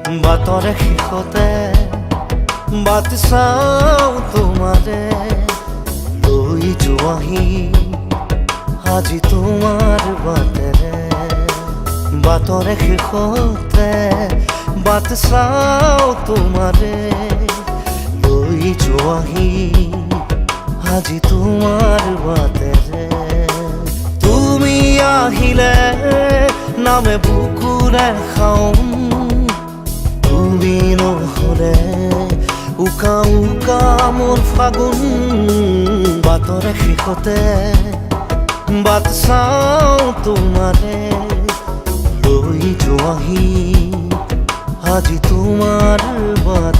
বাটৰে শেষতে but চাওঁ তোমাৰে লৈ যোৱাহি আজি তোমাৰ বাটেৰে। বাটৰে শেষতে বাট চাওঁ তোমাৰে লৈ যোৱাহি আজি তোমাৰ বাটেৰে। তুমি আহিলে নামে বুকুৰে খাওঁ, তুমি নহ'লে উকা উকা মোৰ ফাগুন। বাটৰে শেষতে বাট চাওঁ তোমাৰে লৈ যোৱাহি আজি তোমাৰ বাট।